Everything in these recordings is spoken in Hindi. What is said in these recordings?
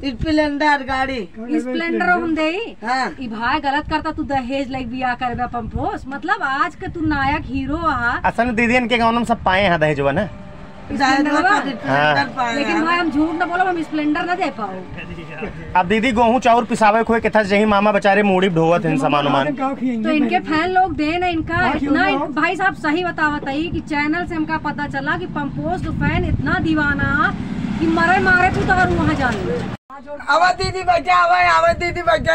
स्प्लेंडर गाड़ी स्प्लेंडर हम दे। हाँ। ई भाई गलत करता तू दहेज लाइक बिया करबे पंपोस, मतलब आज के तू नायक हीरो आ। असल में दीदी इनके गाँव में सब पाए हैं दहेजवा ना। लेकिन भाई हम झूठ न बोलो, हम स्प्लेंडर न दे पाओ। अब दीदी गेहूं चाउर पिसावे खोए के था जही मामा बेचारे मूड़ी ढोवत हैं सामान उमान। तो इनके फैन लोग दे ना इनका इतना। भाई साहब सही बतावत कि चैनल से हमका पता चला कि पंपोस फैन इतना दीवाना कि मरे मारे तू तो वहाँ जाने। आवा दीदी बचा, आवा दीदी बचा,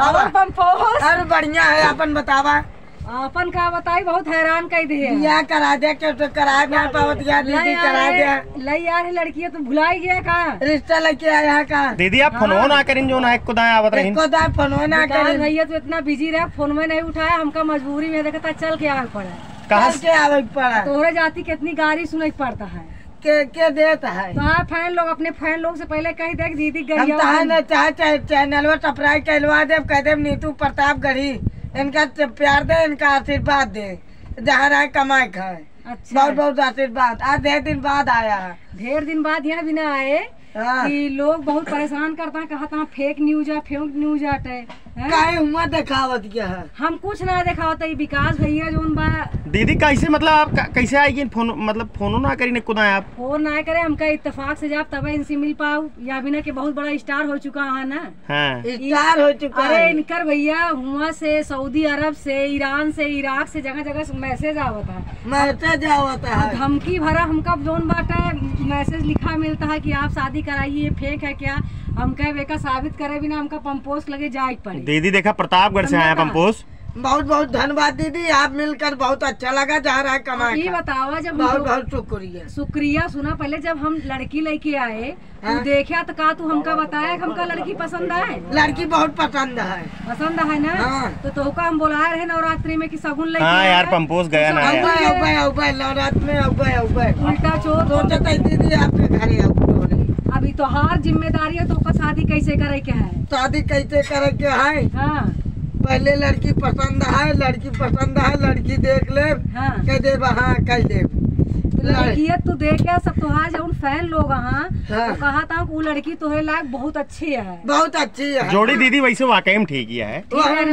आवा पंपोस। अरे बढ़िया है, अपन बतावा। अपन का बताई, बहुत हैरान कर दिए। या करा दे के तो करा दे पावत या दीदी करा दे। ले यार लड़की तो भुलाई गया का रिश्ता लेके आया का। दीदी आप फोनो ना करें जो ना एक को दाएं आवत रही। को दाएं फोनो ना करें। भैया तो इतना बिजी रहा, फोन में नहीं उठाया, हमका मजबूरी में देखता चल के आवे पड़ा। कहाँ से आवे पड़ा? तोहरे जाति कितनी गाड़ी सुनाई पड़ता है। के देता है? तो हाँ फैन लोग अपने फैन लोग से पहले कही देख दीदी गई हम चाहे चैनल सब्सक्राइब करवा दे, कह दे नीतू प्रतापगढ़ी, इनका प्यार दे, इनका आशीर्वाद दे, जहाँ रहे कमाए खाए। अच्छा। बहुत बहुत आशीर्वाद। आज 10 दिन बाद आया है। ढेर दिन बाद यहाँ भी ना आए। हाँ। कि लोग बहुत परेशान करता है, कहता फेक न्यूज है, फेक न्यूज आटे काहे हुआ दिखावत क्या है? हम कुछ ना दिखावत। विकास भैया जो बा दीदी कैसे मतलब आप कैसे आएगी फोन, मतलब फोनो ना करी खुदा आप फोन ना करे, हमका इत्तेफाक से जाब तब इनसे मिल पाओ। या बिना के बहुत बड़ा स्टार हो चुका है ना। हाँ। स्टार हो चुका है। अरे इनकर भैया हुआ से सऊदी अरब से, ईरान से, इराक से जगह जगह मैसेज आवता है, मैसेज आवता है, धमकी भरा। हमका जोन बाटा मैसेज लिखा मिलता है कि आप शादी कराइए, फेक है क्या? हम कहे बेका साबित करे बिना हमका पंपोस लगे जाए पड़े। दीदी देखा प्रतापगढ़ से आया पंपोस। बहुत बहुत धन्यवाद दीदी, आप मिलकर बहुत अच्छा लगा। जहाँ रहा कमाए। ये बतावा जब बहुत बहुत शुक्रिया। शुक्रिया सुना। पहले जब हम लड़की लेके आए तो देखा तो का तू हमका बताया कि हमका लड़की पसंद आए? लड़की बहुत पसंद है। पसंद है ना। हाँ। तो तोहका हम बुलाए रहे नवरात्रि में कि सगुन लेके। हाँ यार पंपोस गया ना। नवरात्र में उल्टा चोर दीदी आपके घर अभी तोहार जिम्मेदारी है, तो शादी कैसे करे के है? शादी कैसे करे के है? हाँ। पहले लड़की पसंद है, लड़की देख ले। हाँ। कह दे हाँ कह दे लड़कियत तू देख क्या सब तोहार जो फैन लोग हाँ। तो कहा था वो लड़की तोहरे लायक बहुत अच्छी है। बहुत अच्छी है जोड़ी दीदी, वैसे वाकई में ठीक ही है।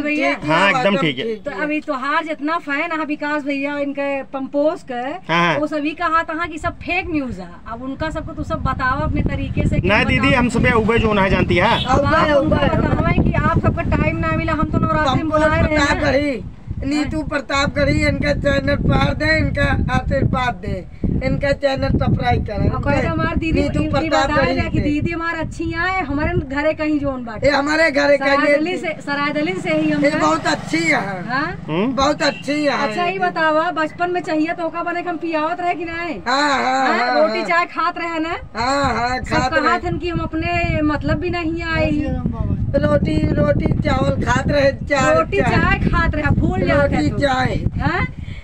भैया हाँ एकदम ठीक है। तो अभी तोहार जितना फैन है विकास भैया इनके पंपोस के, वो सभी कहा था कि सब फेक न्यूज है। अब उनका सबको तू सब बताओ अपने तरीके से। नहीं दीदी हम सुबह उबे जो ना जानती है, बतावा की आप सबका टाइम ना मिला। हम तो नवरात्रि में बुलाए रहे। नीतू प्रतापगढ़ी इनका चैनल पार दे, इनका आशीर्वाद दे, इनका चैनल सब्सक्राइब करें। हमारी दीदी कि दीदी हमारे अच्छी है, हमारे घरे कहीं जोन बाटे, हमारे घरे सरायदली से ही हम बहुत अच्छी है। बहुत अच्छी है। अच्छा ही बतावा बचपन में चाहिए तो का बने हम पियावत रहे कि नहीं? रोटी चाय खात रहे ना। कहा था कि हम अपने मतलब भी नहीं आए, रोटी चावल खात रहे, रोटी चाय खात रहे, भूल रोटी चाय।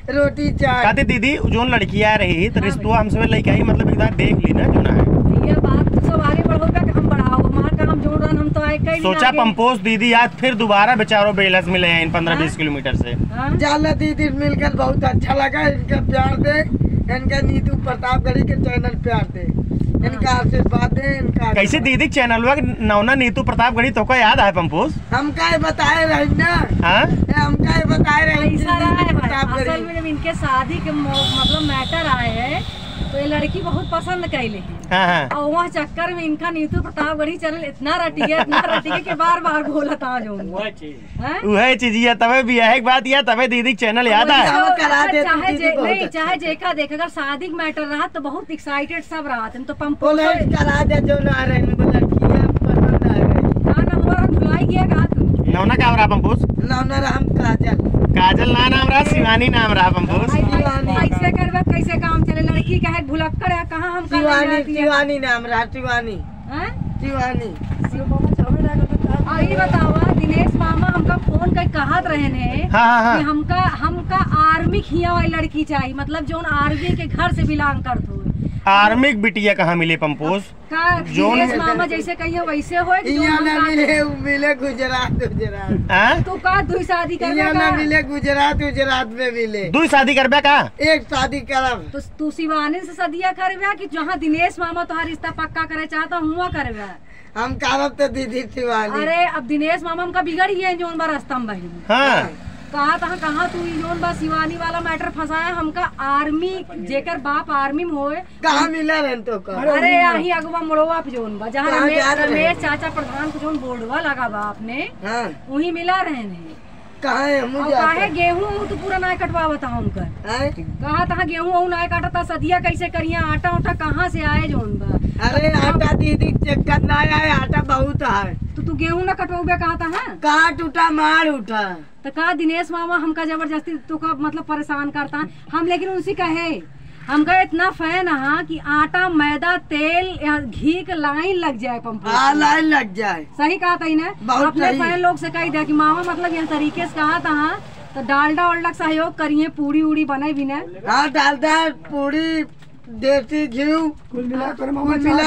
रोटी चाय कहते दीदी जो लड़की आ रही तो रिश्ता हमसे लेके आई, मतलब इधर देख ली ना जो ना है। ये बात तो सब आगे बढ़ोगा कि हम बढ़ाओ, हमारे काम जोड़ रहा हम तो आए कहीं सोचा पंपोस दीदी आज फिर दोबारा बेचारों बेलस मिले हैं इन 15-20 किलोमीटर से। जाला दीदी मिलकर बहुत अच्छा लगा। इनका प्यार दे, इनका नीतू प्रतापगढ़ी के चैनल प्यार दे, इनका आशीर्वाद दे। इनका कैसे दीदी चैनल नौना नीतू प्रतापगढ़ी तो का याद है पंपोस? हमका बताए रही ना। हमका बताए रही। असल में जब इनके शादी के मतलब मैटर आए है तो ये लड़की बहुत पसंद कैले है। और वहाँ चक्कर में इनका नीतू प्रतापगढ़ी चैनल इतना रटिए के बार बार बोला था जो वही चीज तबे भी है। एक बात यह तबे दीदी चैनल याद है। चाहे जेका देख अगर शादी मैटर रहा तो बहुत एक्साइटेड सब रहा तो पंपोस करा दे जो ना रहे भुलाई गया का नौना क्या रहा पंपोस? नौना राम काजल ना नाम रहा, शिवानी नाम रहा पंपोस। कैसे करवा कैसे काम चले? लड़की का है भुलक्कड़ है कहाँ हम शिवानी नाम रहा। शिवानी बतावा दिनेश मामा हमका फोन कर कहत रहे ने कि हमका आर्मी खिया वाली लड़की चाहिए, मतलब जो आर्मी के घर से बिलोंग करत हो। आर्मी बिटिया कहाँ मिले पंपोस? दिनेश मामा जैसे कहिए वैसे हो मिले गुजरात। तो का दो शादी करबे मिले गुजरात में मिले। दो शादी करबे का? एक शादी करब। तो तू शिवानी से सदिया करबे कि जहाँ दिनेश मामा तुम्हारा रिश्ता पक्का करे चाहता हुआ करबे? हम कहब तो दीदी शिवानी। अरे अब दिनेश मामा हमका बिगड़ गया जोन बा रास्ता में बहन। हाँ कहा तू जोन बा शिवानी वाला मैटर फंसाया हमका। आर्मी जेकर बाप आर्मी में होए कहाँ मिला रहे तो का? अरे यही अगवा मोड़वा पे जोन बा जहाँ रमेश चाचा प्रधान को जोन बोर्डवा लगा बा आपने वही मिला रहे हैं। कहाँ है काहे गेहूं तो पूरा ना कटवा बताओ उनका। कहा तहा गेहूं ना काटता सदिया कैसे करिए आटा उठा कहाँ से आए जोन बा? अरे आटा दीदी चेक करना है, आटा बहुत है। तो तू गेहूं ना कटवाबे कहा था? काट उठा मार उठा। तो कहा दिनेश मामा हमका जबरदस्ती तो का मतलब परेशान करता हम, लेकिन उनसे कहे हमका इतना फैन है कि आटा मैदा तेल घी के लाइन लग जाए पंप लाइन लग जाए। सही कहा था ना? अपने फैन लोग से कही दिया कि मामा मतलब यह तरीके से कहा था तो डालडा वालडा सहयोग करिए पूरी उड़ी बने बिना। हाँ डालडा पूरी देसी घी कुल मिला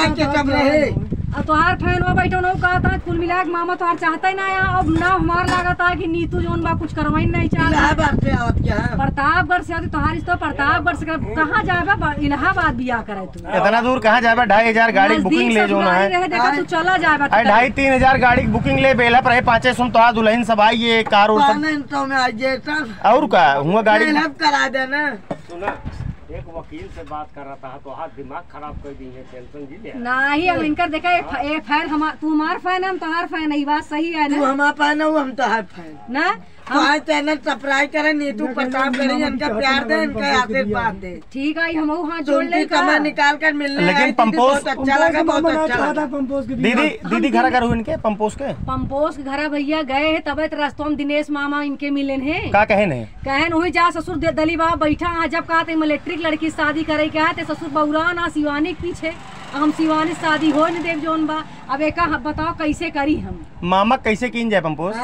के सब रहे। अब तुहार फैन में बैठो न कहा था कुल मिला के मामा तुहार चाहता ही ना अब ना हमार लगा था कि नीतू जोन बा कुछ करवाई नहीं चाहता। प्रतापगढ़ से आती तुहार तो प्रतापगढ़ से कहाँ जाए इलाहाबाद बिया करे तू? इतना दूर कहाँ जाए? 2500 गाड़ी बुकिंग ले जो है। देखा तू चला जाए 2500-3000 गाड़ी बुकिंग ले बेला पर 5 सुन तो दुल्हन सब आई ये कार और का हुआ गाड़ी करा देना। एक वकील से बात कर रहा था तो हाथ दिमाग खराब कर दी है। टेंशन जी नहीं अब इनकर देखा एक फैन हम तू हमार फैन हम तोहार फैन है बात सही है ना? तू हमार फैन है हम तोहार फैन ना। हम चैनल सब्सक्राइब करे नीतू प्रताप करे इनका प्यार दे इनका आशीर्वाद दे। ठीक है हम हाथ जोड़ ले कमा निकाल कर मिलने। लेकिन पंपोस अच्छा लगा बहुत अच्छा लगा। दीदी घर कर इनके पंपोस के घर भैया गए है तब रास्तों में दिनेश मामा इनके मिले हैं। का कहन है? कहन वही जा ससुर दली बाबा बैठा जब कहा थे इलेक्ट्रिक लड़की शादी करे क्या थे ससुर बउरा ना शिवानी के पीछे हम शिवानी शादी हो नहीं देव जोन बा। अब एक बताओ कैसे करी हम? मामा कैसे कीन जाए पंपोस?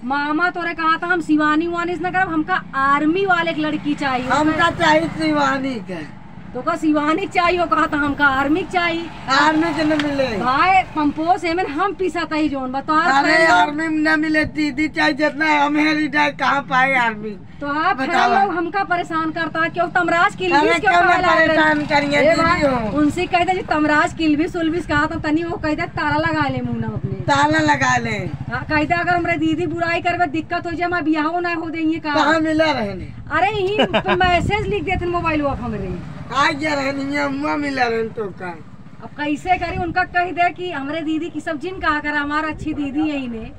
मामा तोरे कहा था हम शिवानी वानी न करब हमका आर्मी वाले एक लड़की चाहिए। हमका चाहिए शिवानी के तो का शिवानी चाहिए कहा था हमका आर्मी चाहिए। आर्मी के न मिले भाई पंपोस है हम पीसा ही जोन बता। अरे आर्मी में न मिले दीदी चाहिए जितना हमें रिटायर कहाँ पाए आर्मी। तो आप लोग हमका परेशान करता है क्यों? तमराज किल्बिस क्यों परेशान करिए? उनसे कहते जी तमराज किल्बिस उल्बिस कहा था तनी वो कहते ताला लगा ले मुन्ना अपने ताला लगा ले। कहते अगर हमारे दीदी बुराई करवे दिक्कत हो जाए बियाह ना हो देंगे कहाँ मिला रहे? अरे यही मैसेज लिख देते मोबाइल हमारे आज मिला रहे तो का। अब कैसे करी उनका कह दे कि हमारे दीदी की सब जिन कहा कर हमारा अच्छी दीदी यही ने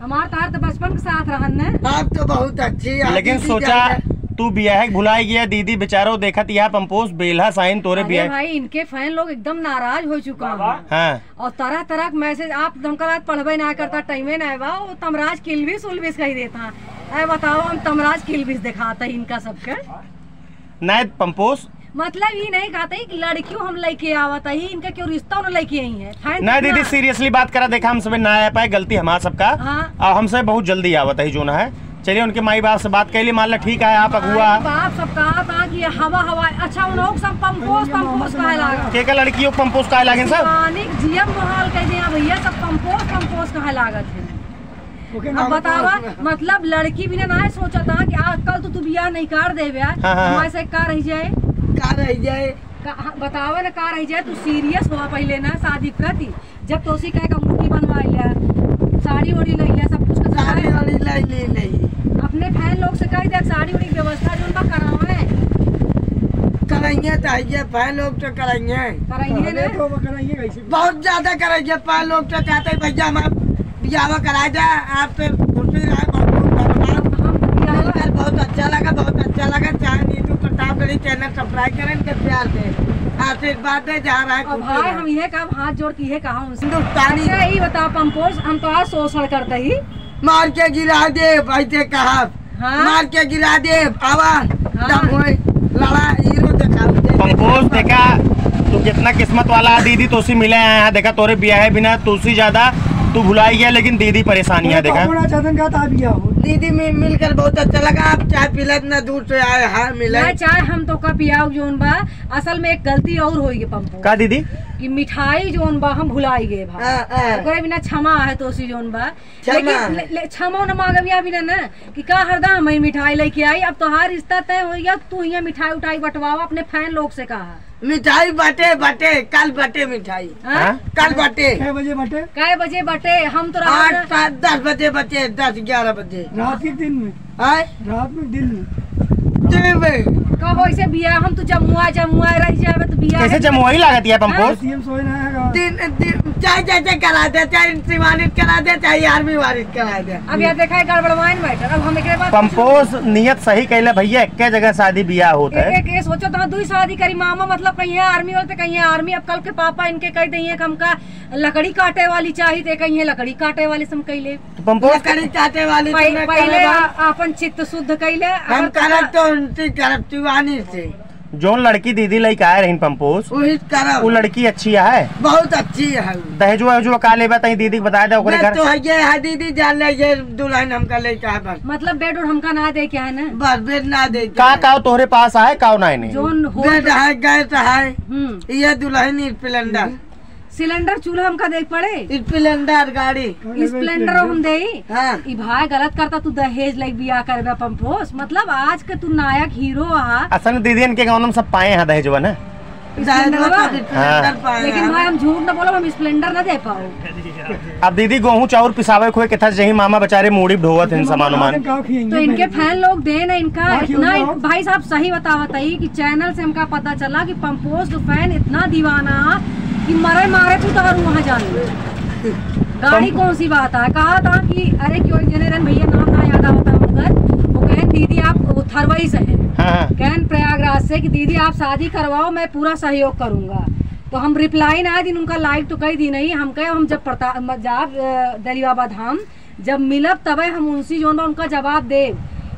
हमारा तार तो बचपन के साथ रहन आप तो बहुत अच्छी है। लेकिन सोचा तू बियाह भुलाई गया दीदी बेचारो देखत यहाँ पंपोस बेलहा साइन तोरे बियाह। भाई इनके फैन लोग एकदम नाराज हो चुका है। हाँ। और तरह तरह के मैसेज आप धमका पढ़वे ना करता टाइमे ना बा वो तमराज किल्बिस उल्बिस कही देता है। बताओ हम तमराज किल्बिस दिखाता इनका सबके नहीं पंपोस मतलब ये नहीं कहते कि लड़कियों हम लेके आवत है इनका क्यों रिश्ता न लेके आई है। नहीं दीदी सीरियसली बात करा देखा हम सब ना आ पाए गलती हमारा सबका। हाँ। और हमसे बहुत जल्दी आवत है जो ना है। चलिए उनके माई बाप से बात कर ली मान लो ठीक है आप अगुआ बाप सब कहा था कि हवा हवा अच्छा उन लोग सब पंपोस कहे लागा के लड़कियों पंपोस कहे लागे सब जीएम मोहाल कह दिया भैया सब पंपोस कहे लागत है। अब बतावा मतलब लड़की भी ना सोचा था कि आजकल तो तू बियाह नहीं कर दे हमारे से का रह जाए बतावा ना का रह जाए तू सीरियस हुआ पहले ना शादी करती जब तो उसी कहे का मुर्गी बनवा लिया साड़ी ओड़ी ले लिया सब कुछ ले अपने फैन लोग से कह दे साड़ी ओड़ी व्यवस्था जो उनका करावे कराइए चाहिए फैन लोग तो कराइए बहुत ज्यादा कराइए फैन लोग तो कहते भैया हम बियाह करा जाए आपसे खुशी रहे बहुत अच्छा लगा चाहे नीतू प्रतापगढ़ी चैनल सब्सक्राइब करें इनके प्यार दे आशीर्वाद दे जा रहा है। भाई हम ये काम हाथ जोड़ के ये कहा हिंदुस्तानी यही बता पंपोस हम तो आज शोषण करते ही मार के गिरा दे ऐसे कहा मार के गिरा दे आवाज लड़ा हीरो दिखा पंपोस देखा तू कितना किस्मत वाला दीदी तुसी मिले हैं देखा तोरे बियाह है बिना तुसी ज्यादा तू भुलाई गया लेकिन दीदी परेशानी है देखा दीदी मिलकर बहुत अच्छा लगा। आप चाय पिला इतना दूर से आए हैं मिले चाय हम तो का पियाओ जोन बा असल में एक गलती और होई पंपो का दीदी कि मिठाई जोन बा हम भुलाई गए भाई बिना क्षमा है तो उसी जोन बा लेकिन क्षमा न मांगबिया बिना ना कि का हरदम मैं मिठाई लेके आई अब तोहार रिश्ता तय हो गया तू यहाँ मिठाई उठाई बंटवाओ अपने फैन लोग से कहा मिठाई बटे बटे कल बटे मिठाई कल बटे। कै बजे बटे? हम तो 8-10 बजे बचे, 10-11 बजे रात के दिन में। रात में दिन में कहो ऐसे बिया हम तो जमुआ रह जाए तो बिया कैसे जमुआ ही लागत है पंपोस? चाहे जैसे करा दे, चाहे सिवानित करा दे, चाहे आर्मी वारित करा दे। अब यह देखा है गड़बड़वाइन बैठा। अब हम एक बात पंपोस नियत सही कहले भैया, एक जगह शादी बियाह होता है। एक सोचो तो दो शादी करी मामा, मतलब कहीं आर्मी वाले कहीं आर्मी। अब कल के पापा इनके कह दिए कि हमका लकड़ी काटे वाली चाहिए, कहीं लकड़ी काटे वाली सम कैले। पंपोस लकड़ी काटे वाली पहले अपन चित्त शुद्ध कैले। हम करब तो उनकी करब सिवानी से। जो लड़की दीदी लई का रही पंपोस, वो लड़की अच्छी है, बहुत अच्छी है। दहेजो का लेबा तई दीदी बता दे ओकरे घर तो है दीदी जान ले, ये दुल्हन हमका लेके है बस। मतलब बेड हमका ना दे क्या है ना, बस बेड ना दे। का तोहरे पास है का ना नहीं? जोन बेड है, गैस है, ये दुल्हन सिलेंडर चूल्हा हमका देख पड़े। स्प्लेंडर गाड़ी, स्प्लेंडर हम दे। हाँ। भाई गलत करता तू दहेज लग बिया करबे पंपोस। मतलब आज के तू नायक हीरो आ। असल में दीदी इनके गाँव में सब पाए हैं दहेजवा ना। लेकिन भाई हम झूठ न बोलो, हम स्प्लेंडर न दे पाओ। अब दीदी गेहूं चाउर पिसावे खोए कितना जही मामा बेचारे मूड़ी ढोवत हैं सामान उमान। तो इनके फैन लोग दे ना इनका इतना। भाई साहब सही बतावत है कि चैनल से हमका पता चला कि पंपोस फैन इतना दीवाना कि मरे मारे तू तो वहाँ जाने। गाड़ी कौन सी बात है, कहा था कि अरे क्यों जनरन भैया नाम ना याद होता मगर वो कहे दीदी आप थरवई से है, कहन प्रयागराज से कि दीदी आप शादी करवाओ मैं पूरा सहयोग करूंगा। तो हम रिप्लाई ना दिन उनका लाइक तो कही दी नहीं। हम कहे हम जब दलियाबा धाम जब मिलब तब हम उनसे जो उनका जवाब दे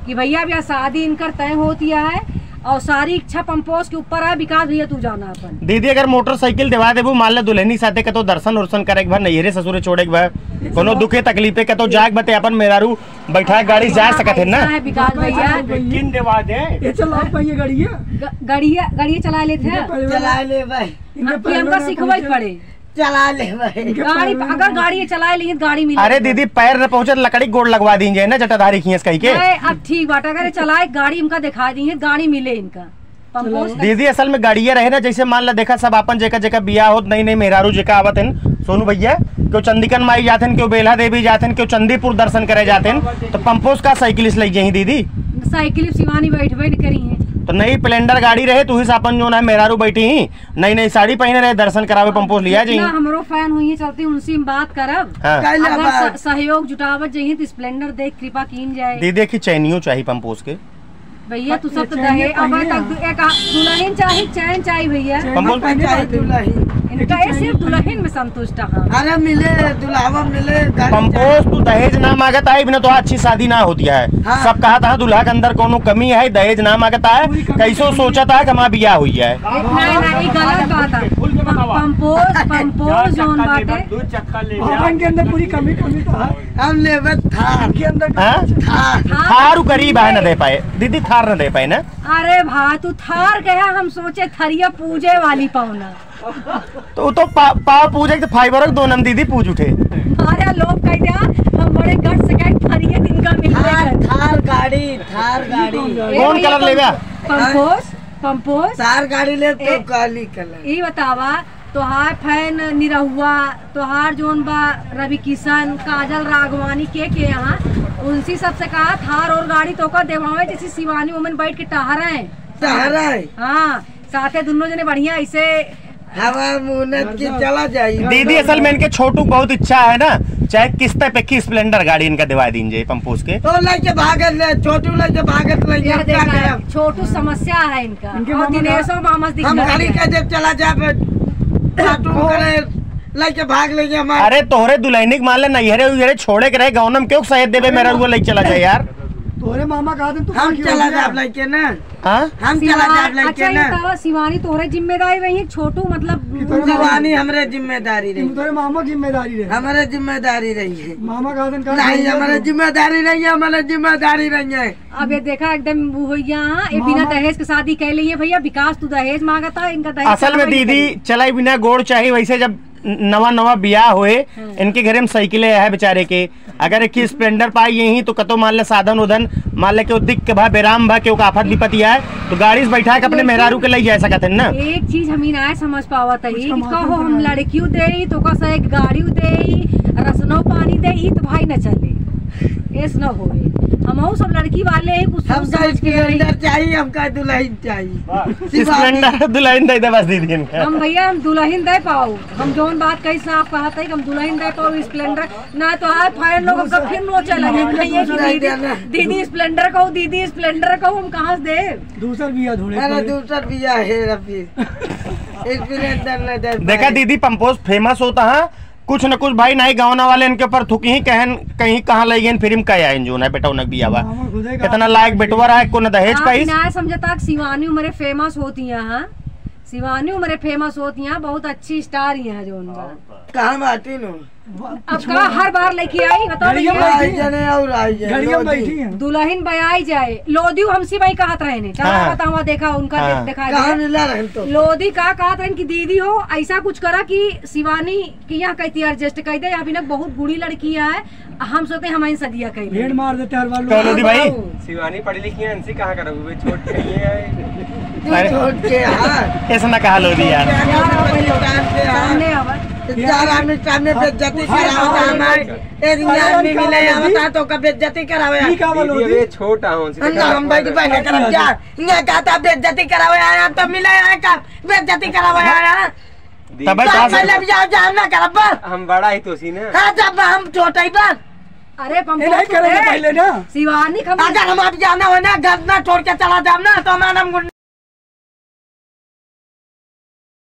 कि भैया अब यह शादी इनकर तय होती है और सारी इच्छा पंपोस के ऊपर है। विकास भैया तू जाना अपन। दीदी अगर मोटरसाइकिल दिवा देबू मान ले दुल्हनी साथे के तो दर्शन उर्शन करे के भर नैहरे ससुरे छोड़े के भर कोनो दुखे तकलीफे के तो जाग बते अपन मेरारू बैठा गाड़ी जा सकत है ना। विकास भैया किन दिवा दे ये चला पाइए गाड़ी चला लेते चला ले भाई, हमका सिखवाई पड़े चला ले भाई गाड़ी। अगर गाड़ी चला ली गाड़ी मिले। अरे दीदी पैर न पहुंचे लकड़ी गोड़ लगवा दीजिए ना जटाधारी खींच कहीं के। अब ठीक बात अगर चलाए गाड़ी इनका दिखा दी गाड़ी मिले इनका। दीदी असल में गाड़िया रहे ना, जैसे मान ला देखा सब अपन जेका बिया हो नई मेहरारू जेका आवत है सोनू भैया, क्यों चंदीकन माई जाते हैं, क्यों बेला देवी जाते हैं, क्यों चंदीपुर दर्शन करे जाते हैं। तो पंपोस का साइकिलिस्ट लग जाए दीदी। साइकिल शिवानी बैठ करी है तो नई स्प्लेंडर गाड़ी रहे तू ही अपन जो ना मेहरारू बैठी ही नई साड़ी पहने रहे दर्शन करावे पंपोस लिया जी। हमरो फैन हुई चलती उनसे बात करब। अगर सहयोग जुटावत चाहिए तो स्प्लेंडर देख कृपा कीन जाए। दीदी की चैनियो चाहिए पंपोस के भैया तू सब तो दहे अब तक एक दुल्हन चाहिए चैन चाहिए भैया। इनका ये सिर्फ दुल्हन में संतुष्ट है। अरे मिले दुल्हावा मिले। पंपोस तू दहेज ना मांगता है बिना तो अच्छी शादी ना होती है। हाँ। सब कहा था दुल्हा के अंदर कोनो कमी है, दहेज ना मांगता है, कैसो सोचा था कि हमारा बियाह हुई है। नहीं गलत बात है। पंपोस जोन बाटे के अंदर पूरी कमी हम लेवे थार के अंदर थार करीब है न दे पाए दीदी, थार न दे पाए ना। अरे भाई तू थार कहे हम सोचे थरिया पूजे वाली पाऊना तो पाव पूजे तो फाइबर दो नम दीदी पूज उठे। अरे लोग कह दिया हम बड़े गट से कहे थरिया दिन का मिल थार गाड़ी कौन कलर लेगा? पंपोस थार गाड़ी ले तो काली कलर। ये बतावा तोहार फैन निरहुआ तोहार जोन बा रवि किशन काजल राघवानी के यहाँ उनसी सबसे कहा थार और गाड़ी तो का देवावे जैसे शिवानी वुमन बैठ के टहरा है। हाँ साथे दोनों जने बढ़िया ऐसे हवा मुनत की चला जाइए। दीदी असल में इनके छोटू बहुत इच्छा है ना, चाहे किस्ते पे की स्प्लेंडर गाड़ी इनका दिवा दीजिए पंपोस के। तो लेके भागत ले छोटू लेके भागत ले। छोटू समस्या है इनका और दिनेशो मामस दिख हम गाड़ी का जब चला जाए लेके भाग लेंगे हमारे। अरे तोहरे दुल्हनिक मान ले नैहरे छोड़े के रहे गाँव में क्यों शहद देवे मेरा वो लेके चला जाए यार। तोरे मामा कहा थे हम चला जाब लेके ना। हम चला जाब लेके ना। शिवानी तोहरे जिम्मेदारी रही है, छोटू मतलब शिवानी हमरे जिम्मेदारी रही। तोरे मामा जिम्मेदारी रही। हमारे जिम्मेदारी रही है। मामा कहा थे नहीं हमारे जिम्मेदारी रही है, हमारे जिम्मेदारी रही है। अब ये देखा एकदम वो ये बिना दहेज के शादी कह ली है भैया। विकास तू दहेज मांगता है इनका दहेज। असल में दीदी चलाई बिना गोड़ चाहिए वैसे जब नवा नवा बियाह हुए, इनके घरे में साइकिलें है बेचारे के, अगर एक स्प्लेंडर पाई यही तो कतो मान ले साधन उधन मान ले के दिख के भा बेराम भा के आफत विपत्ति आए तो गाड़ी से बैठा के अपने मेहरारू के ले जा सकते हैं ना। एक चीज हम ना समझ पावत है कि कहो हम लड़कियों दे तो का एक गाड़ी दे रसनो पानी दे तो भाई न चले, ऐस न होवे। हम सब लड़की वाले कुछ हमका स्प्लेंडर चाहिए, हमका दुल्हन चाहिए, स्प्लेंडर दुल्हन दे दे बस दीदी। हम भैया हम दुल्हन दे पाओ, हम जोन बात कही साफ कहा था कि हम दुल्हन दे पाओ स्प्लेंडर ना तो आज फायर लोग का फिर नो चलेंगे दीदी स्प्लेंडर कहो, दीदी स्प्लेंडर कहो, हम कहाँ से दे दूसर बिया धोले। अरे दूसर बिया है रफी स्प्लेंडर न दे। देखा दीदी पंपोज फेमस होता है कुछ न कुछ भाई नहीं गाँव वाले इनके ऊपर थुकी ही कहन कहीं कहाँ ले गए फिर कह आए जो ना बेटा उनक भी आवा इतना लायक बेटवा रहा है को न दहेज पाई ना समझता शिवानी उम्र फेमस होती है, शिवानी उम्र फेमस होती हैं, बहुत अच्छी स्टार ही है जो उनका कहाँ बाटी नो अब कहा हर बार लेके आई बताओ दुल्हन बयाई जाए लोधी हमसी भाई कहत रहे ने चला बतावा देखा उनका दिखाई तो लोधी का कहत रहे कि दीदी हो ऐसा कुछ करा कि शिवानी की यहाँ कहती एडजस्ट कर दे, अभी ना बहुत बुरी लड़की है, हम सोचते हमारी सदिया कहीं भेड़ मार देते हर बार लोधी भाई। शिवानी पढ़ी लिखी है इनसे कहाँ करोगे छोट के ऐसा ना कहा लोधी यार सामने बेइज्जती करावता हमारे एरिया में मिले आवता तो का बेइज्जती करावे ये छोटा हूं हम भाई की बहन करब जा इने कहता बेइज्जती करावे आया तो मिले आया का बेइज्जती करावे आया तब मतलब जान ना करब हम बड़ा ही तो सी ना। हां जब हम छोटा ही बात अरे नहीं करेंगे पहले ना शिवानी अगर हम अब जाना हो ना घर ना छोड़ के चला जाम ना तो हमारा